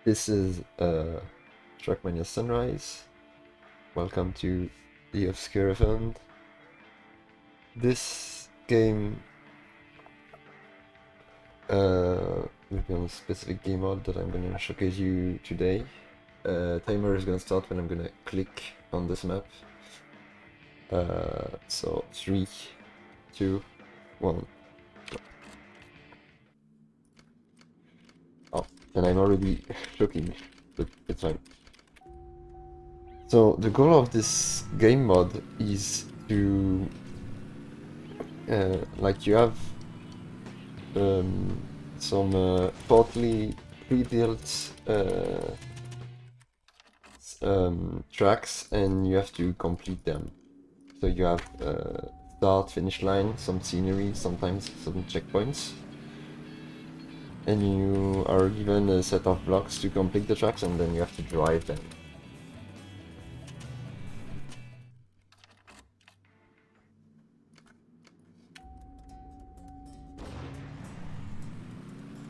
This is TrackMania Sunrise. Welcome to the Obscurathon. This game will be on a specific game mode that I'm gonna showcase you today. Timer is gonna start when I'm gonna click on this map. So 3, 2, 1. Oh, and I'm already shocking, but it's fine. So the goal of this game mod is to like you have some partly pre-built tracks, and you have to complete them. So you have start, finish line, some scenery, sometimes some checkpoints, and you are given a set of blocks to complete the tracks, and then you have to drive them.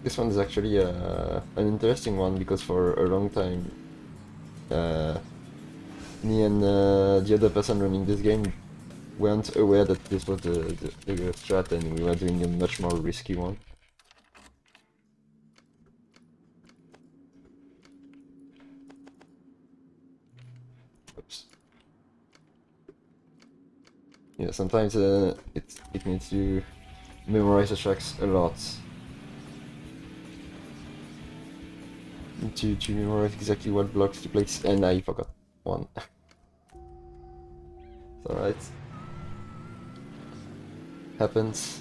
This one is actually an interesting one because for a long time me and the other person running this game weren't aware that this was the strat, and we were doing a much more risky one. Oops. Yeah, sometimes it needs to memorize the tracks a lot. To memorize exactly what blocks to place, and I forgot one. It's alright. Happens.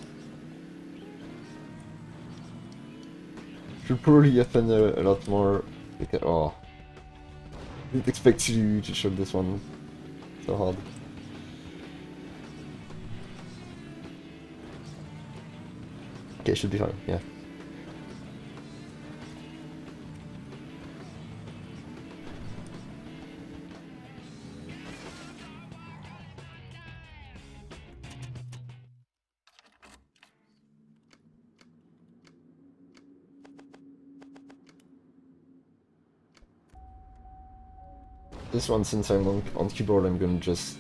Should probably happen a lot more. Because, oh, didn't expect you to show this one so hard. Okay, should be fine. Yeah. This one, since I'm on keyboard, I'm gonna just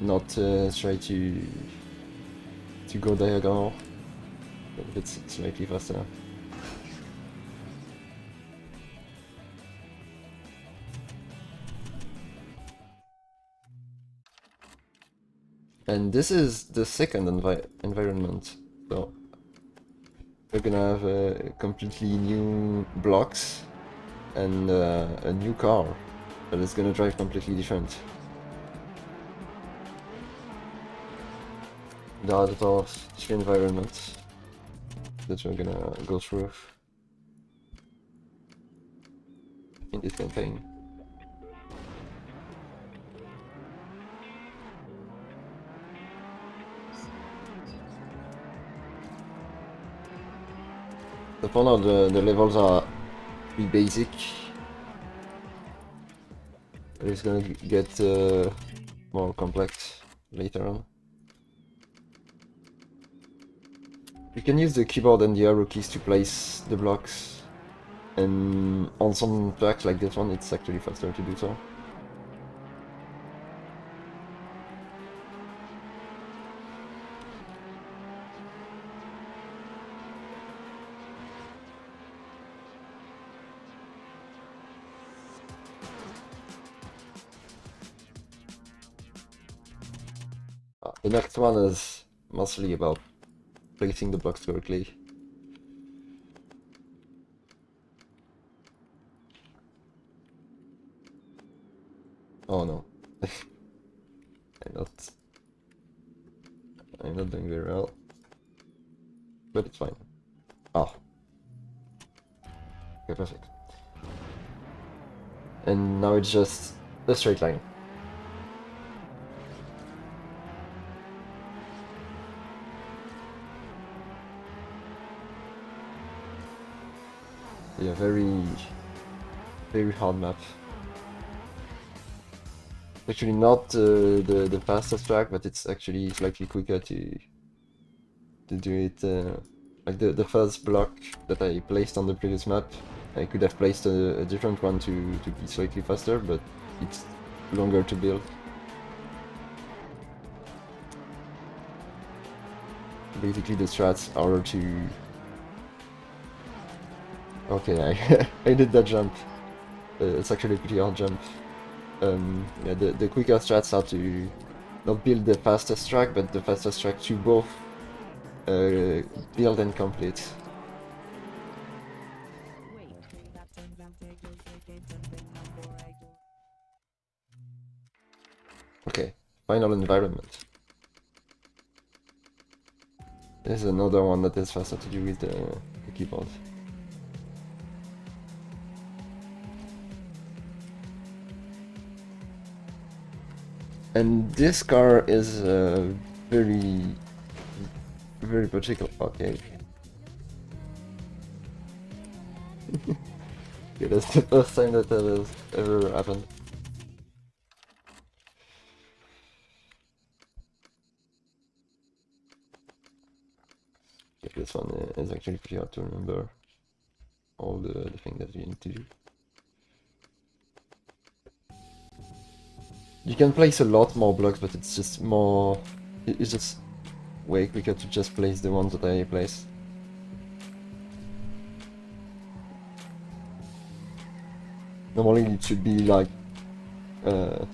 not try to go diagonal. It's slightly faster. And this is the second environment, so we're gonna have completely new blocks and a new car that is gonna drive completely different. There are the 3 environments that we're gonna go through in this campaign. So for now, the levels are pretty basic. It's gonna get more complex later on. You can use the keyboard and the arrow keys to place the blocks, and on some tracks like this one, it's actually faster to do so. The next one is mostly about placing the blocks correctly. Oh no. I'm not doing very well. But it's fine. Oh. Okay, perfect. And now it's just a straight line. Yeah, very hard map. Actually not the fastest track, but it's actually slightly quicker to do it. Like the first block that I placed on the previous map I could have placed a different one to be slightly faster, but it's longer to build. Basically the strats are to... Okay, I did that jump. It's actually a pretty hard jump. Yeah, the quicker strats are to not build the fastest track, but the fastest track to both build and complete. Okay, final environment. There's another one that is faster to do with the keyboard. And this car is very particular. Okay. Okay, that's the first time that has ever happened. Okay, this one is actually pretty hard to remember. All the things that you need to do. You can place a lot more blocks, but it's just more... It's just way quicker to just place the ones that I place. Normally it should be like an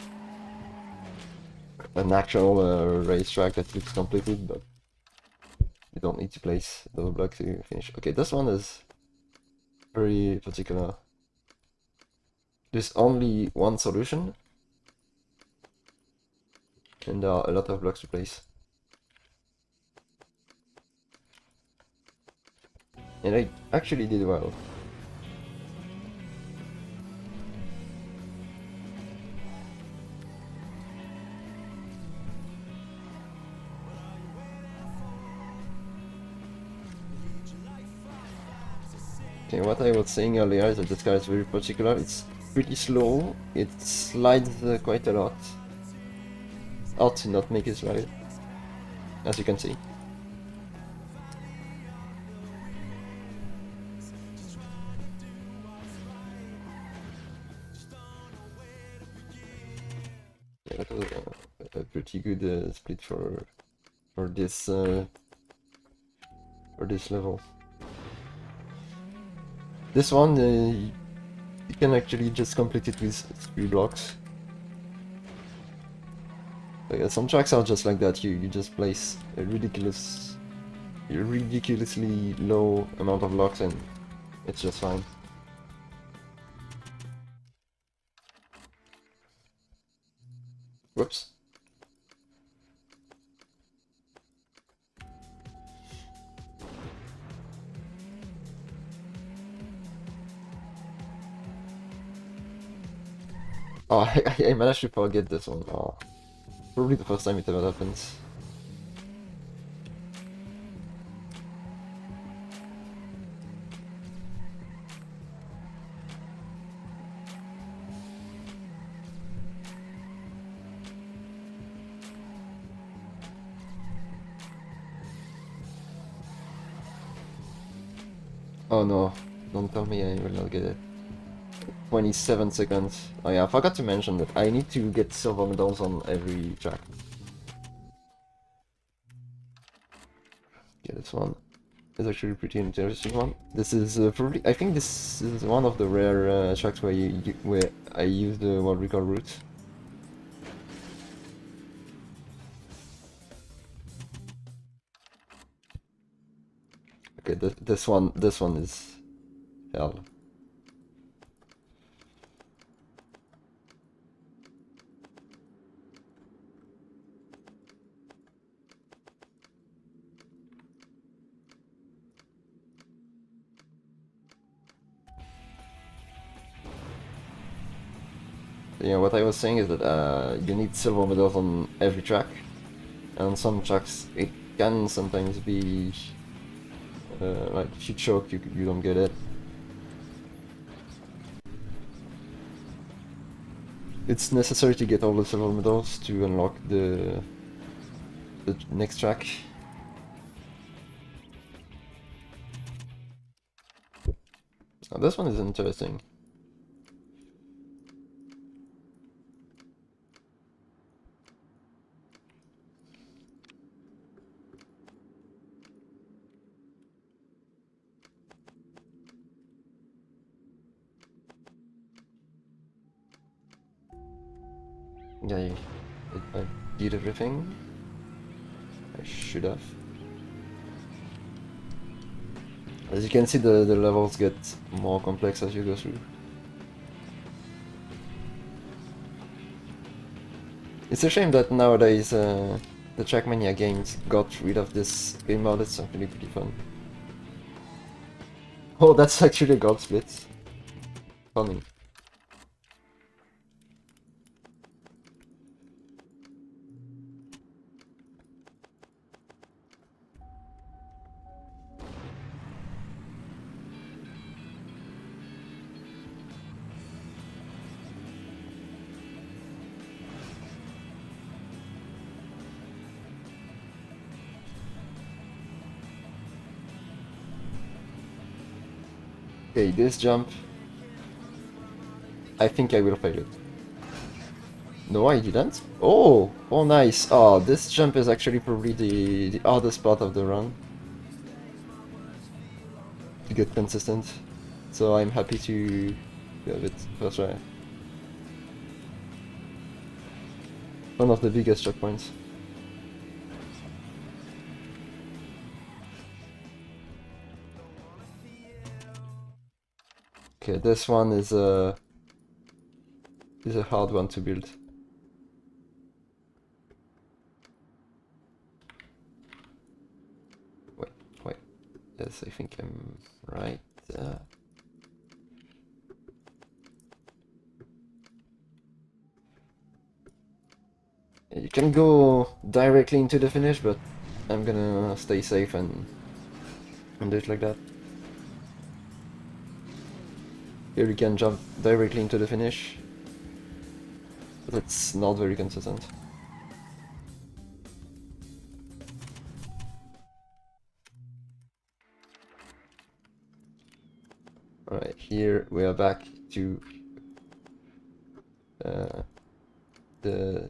actual racetrack that looks completed, but you don't need to place those blocks to finish. Okay, this one is very particular. There's only one solution, and there are a lot of blocks to place. And I actually did well. Okay, what I was saying earlier is that this car is very particular. It's pretty slow. It slides quite a lot. Hard to not make it slide, as you can see. Yeah, that was a pretty good split for this level. This one, you can actually just complete it with 3 blocks. But yeah, some tracks are just like that. You just place a ridiculously low amount of blocks and it's just fine. Whoops. Oh, I managed to forget this one. Oh, probably the first time it ever happens. Oh no, don't tell me I will not get it. 27 seconds. Oh yeah, I forgot to mention that I need to get silver medals on every track. Yeah, this one is actually a pretty interesting one. This is probably, I think this is one of the rare tracks where where I use the world record route. Okay, this one is hell. Yeah, what I was saying is that you need silver medals on every track, and on some tracks it can sometimes be like if you choke, you don't get it. It's necessary to get all the silver medals to unlock the next track. Now this one is interesting. Yeah, I did everything. I should have. As you can see, the levels get more complex as you go through. It's a shame that nowadays the TrackMania games got rid of this game mode. It's actually pretty fun. Oh, that's actually a gold split. Funny. Okay, this jump, I think I will fail it. No, I didn't. Oh, oh nice. Oh, this jump is actually probably the hardest part of the run to get consistent. So I'm happy to have it first try. One of the biggest checkpoints. Okay, this one is a hard one to build. Wait. Yes, I think I'm right. You can go directly into the finish, but I'm gonna stay safe and do it like that. Here you can jump directly into the finish, but it's not very consistent. Alright, here we are back to the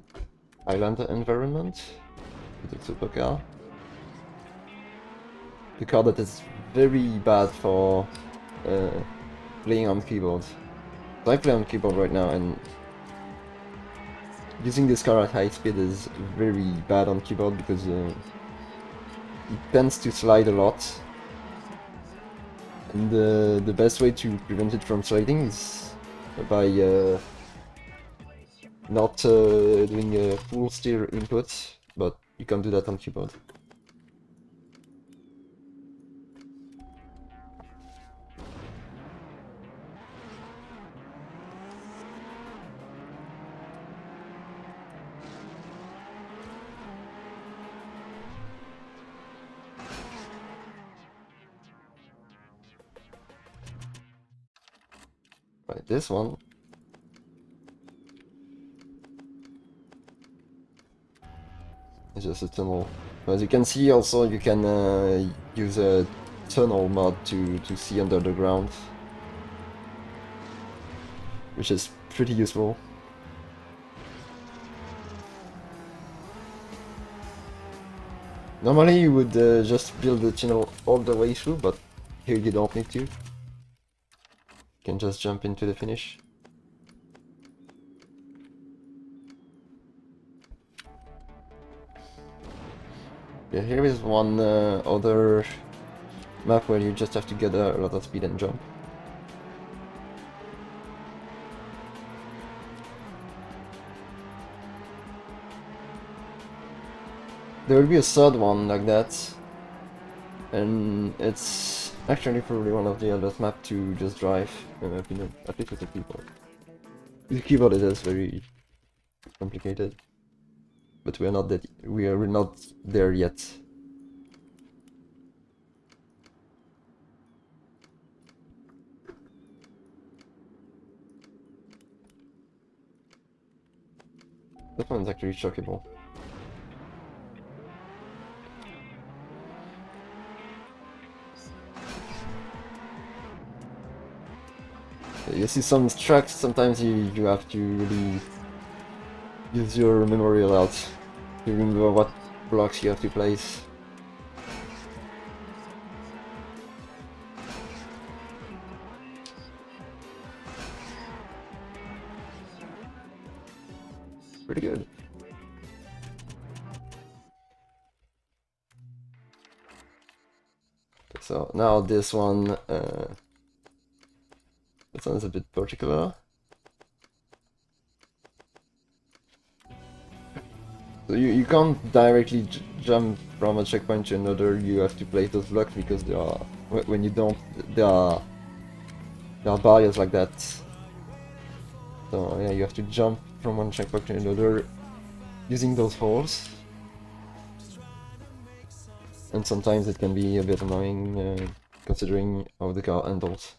island environment with the supercar. The car that is very bad for playing on keyboard. So I play on keyboard right now, and using this car at high speed is very bad on keyboard because it tends to slide a lot. And the best way to prevent it from sliding is by not doing a full steer input, but you can do that on keyboard. Right, this one. It's just a tunnel. As you can see, also you can use a tunnel mod to see under the ground, which is pretty useful. Normally you would just build the tunnel all the way through, but here you don't need to. You can just jump into the finish. Yeah, here is one other map where you just have to get a lot of speed and jump. There will be a third one like that, and it's actually probably one of the hardest maps to just drive, in my opinion, at least with the keyboard. With the keyboard it is very complicated, but we're not there yet. That one's actually shockable. You see some tracks, sometimes you have to really use your memory a lot to remember what blocks you have to place. Pretty good. So now this one is a bit particular. So you can't directly jump from a checkpoint to another. You have to place those blocks because there are, when you don't, there are barriers like that. So yeah, you have to jump from one checkpoint to another using those holes. And sometimes it can be a bit annoying considering how the car handles.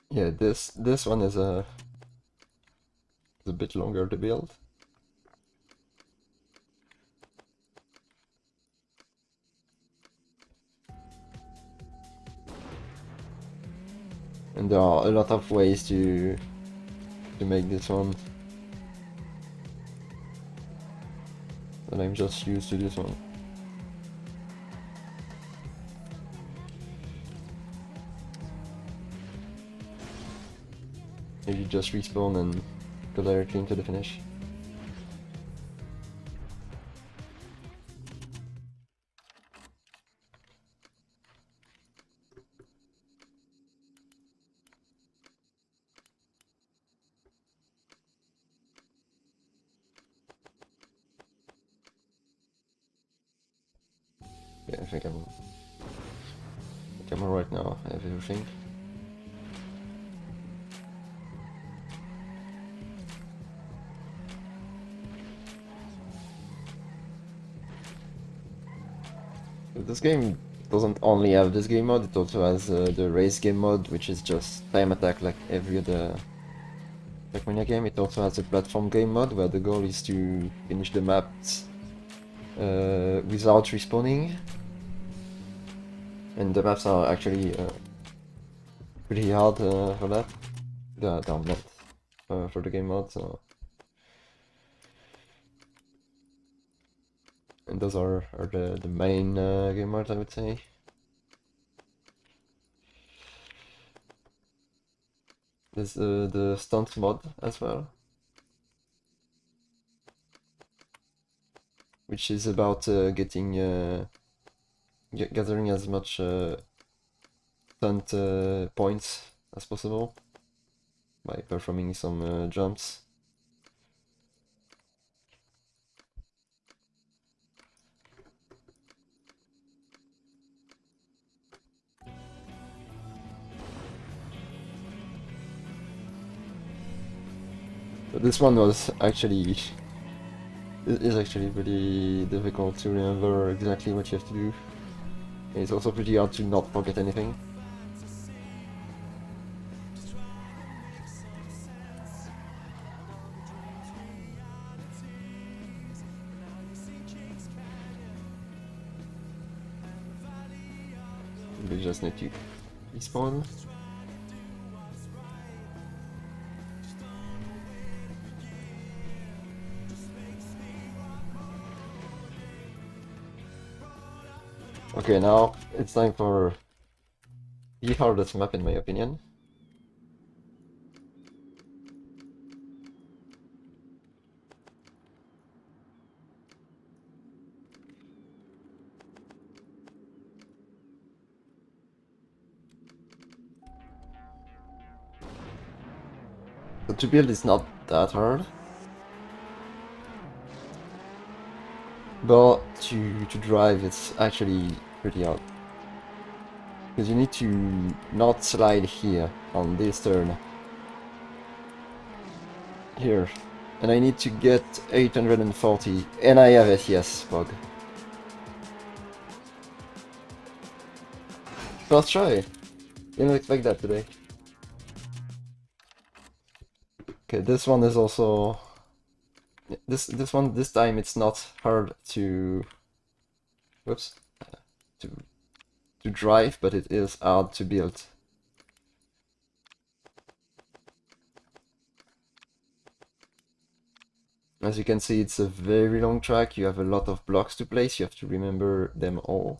Yeah, this one is a bit longer to build. And there are a lot of ways to make this one. And I'm just used to this one. If you just respawn and go directly into the finish. Yeah, I think I'm alright now. I have everything. This game doesn't only have this game mode, it also has the race game mode, which is just time attack like every other TrackMania game. It also has a platform game mode where the goal is to finish the maps without respawning. And the maps are actually pretty hard for that. They're meant for the game mode, so. And those are the main game modes, I would say. There's the stunt mod as well, which is about getting gathering as much stunt points as possible by performing some jumps. But this one was actually is actually pretty difficult to remember exactly what you have to do. And it's also pretty hard to not forget anything. We just need to respawn. Okay, now it's time for the hardest map in my opinion. So to build is not that hard. But to drive it's actually pretty hard. Because you need to not slide here on this turn Here. And I need to get 840. And I have it, yes, bug. First try. Didn't expect that today. Okay, this one is also... This time it's not hard to... Whoops. To drive, but it is hard to build. As you can see, it's a very long track. You have a lot of blocks to place. You have to remember them all.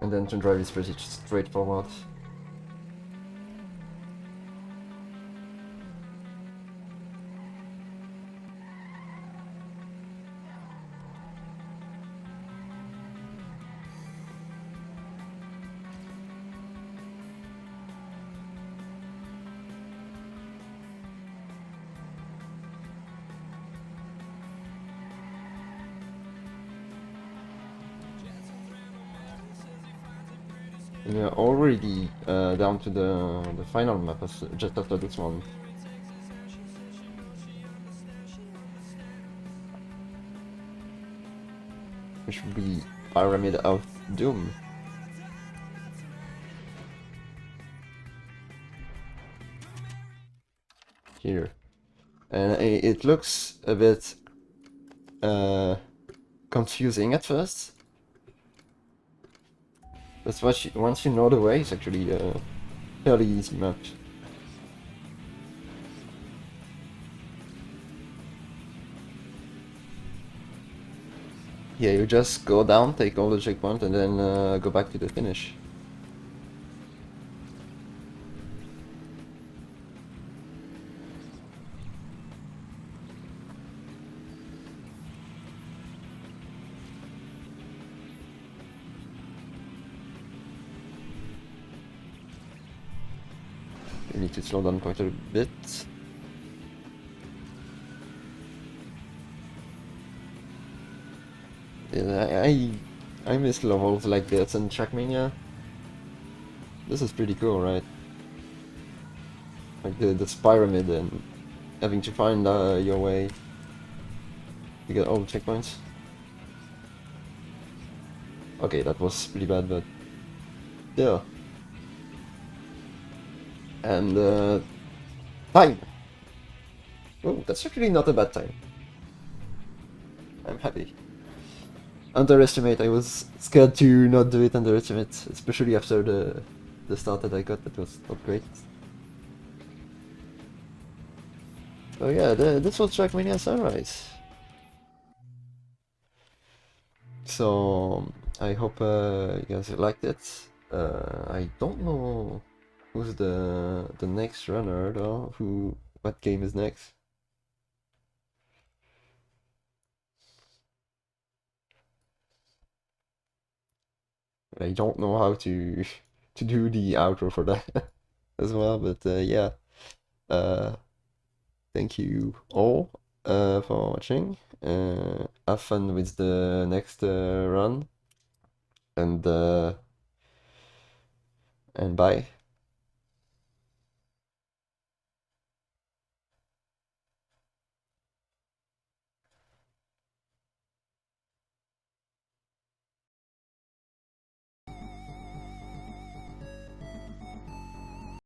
And then to drive is pretty straightforward. And we are already down to the final map just after this one. Which will be Pyramid of Doom. Here. And it looks a bit confusing at first. But once you know the way, it's actually a fairly easy map. Yeah, you just go down, take all the checkpoints, and then go back to the finish. You need to slow down quite a bit. Yeah, I miss levels like this in TrackMania. This is pretty cool, right? Like this pyramid and having to find your way to get all the checkpoints. Okay, that was pretty bad, but yeah. And time! Oh, that's actually not a bad time. I'm happy. Underestimate, I was scared to not do it underestimate, especially after the start that I got, that was not great. Oh yeah, this was TrackMania Sunrise. So, I hope you guys liked it. I don't know who's the next runner though, what game is next. I don't know how to to do the outro for that as well, but yeah. Thank you all for watching. Have fun with the next run, and bye.